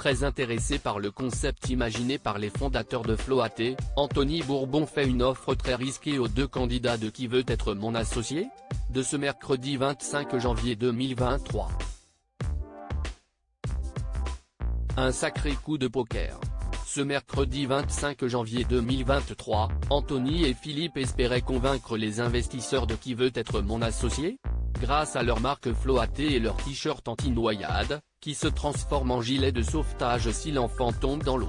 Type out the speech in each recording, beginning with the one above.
Très intéressé par le concept imaginé par les fondateurs de Floaté, Anthony Bourbon fait une offre très risquée aux deux candidats de Qui veut être mon associé ? De ce mercredi 25 janvier 2023. Un sacré coup de poker. Ce mercredi 25 janvier 2023, Anthony et Philippe espéraient convaincre les investisseurs de Qui veut être mon associé ? Grâce à leur marque Floaté et leur t-shirt anti-noyade, qui se transforme en gilet de sauvetage si l'enfant tombe dans l'eau.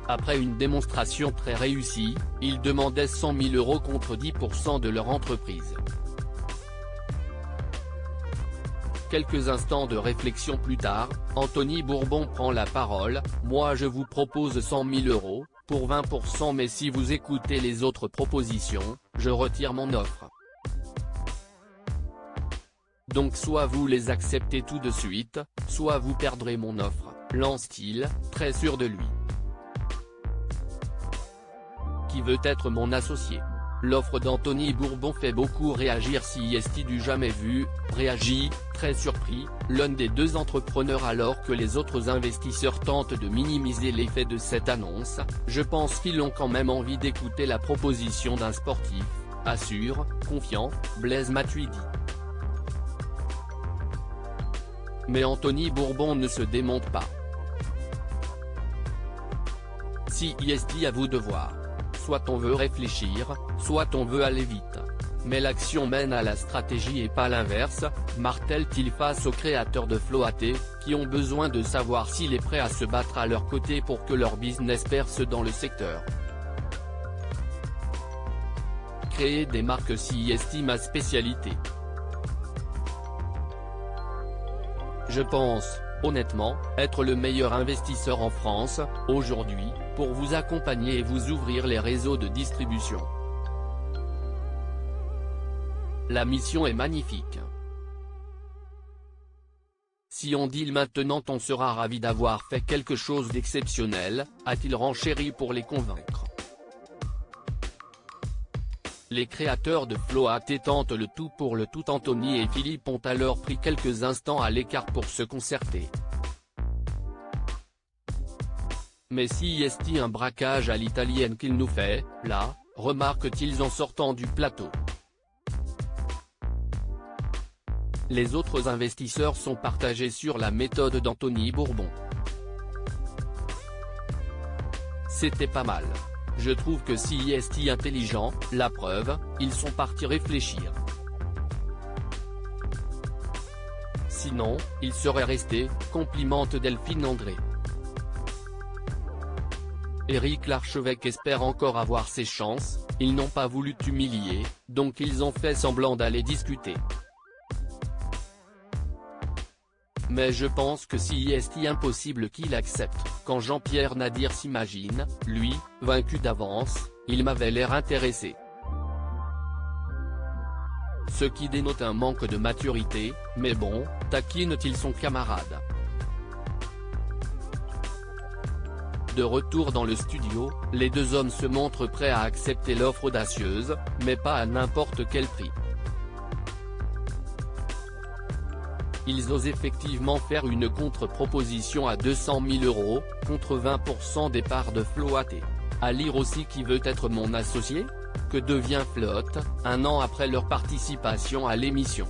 Après une démonstration très réussie, ils demandaient 100 000 € contre 10% de leur entreprise. Quelques instants de réflexion plus tard, Anthony Bourbon prend la parole. « Moi je vous propose 100 000 € pour 20%, mais si vous écoutez les autres propositions, je retire mon offre. Donc soit vous les acceptez tout de suite, soit vous perdrez mon offre », lance-t-il, très sûr de lui. Qui veut être mon associé ? L'offre d'Anthony Bourbon fait beaucoup réagir. CIST du jamais vu, réagit, très surpris, l'un des deux entrepreneurs alors que les autres investisseurs tentent de minimiser l'effet de cette annonce. Je pense qu'ils ont quand même envie d'écouter la proposition d'un sportif, assure, confiant, Blaise Matuidi. Mais Anthony Bourbon ne se démonte pas. CIST à vous de voir. Soit on veut réfléchir, soit on veut aller vite. Mais l'action mène à la stratégie et pas l'inverse, martèle-t-il face aux créateurs de Floaté, qui ont besoin de savoir s'il est prêt à se battre à leur côté pour que leur business perce dans le secteur. Créer des marques CIST ma spécialité. Je pense, honnêtement, être le meilleur investisseur en France, aujourd'hui, pour vous accompagner et vous ouvrir les réseaux de distribution. La mission est magnifique. Si on deal maintenant on sera ravi d'avoir fait quelque chose d'exceptionnel, a-t-il renchéri pour les convaincre. Les créateurs de Floaté tentent le tout pour le tout. Anthony et Philippe ont alors pris quelques instants à l'écart pour se concerter. Mais CIST un braquage à l'italienne qu'il nous fait, là, remarquent-ils en sortant du plateau. Les autres investisseurs sont partagés sur la méthode d'Anthony Bourbon. C'était pas mal. Je trouve que CIST intelligent, la preuve, ils sont partis réfléchir. Sinon, ils seraient restés, complimente Delphine André. Éric Larchevêque espère encore avoir ses chances, ils n'ont pas voulu t'humilier, donc ils ont fait semblant d'aller discuter. Mais je pense que CIST impossible qu'il accepte. Quand Jean-Pierre Nadir s'imagine, lui, vaincu d'avance, il m'avait l'air intéressé. Ce qui dénote un manque de maturité, mais bon, taquine-t-il son camarade. De retour dans le studio, les deux hommes se montrent prêts à accepter l'offre audacieuse, mais pas à n'importe quel prix. Ils osent effectivement faire une contre-proposition à 200 000 €, contre 20% des parts de Floaté. À lire aussi Qui veut être mon associé ? Que devient Float, un an après leur participation à l'émission ?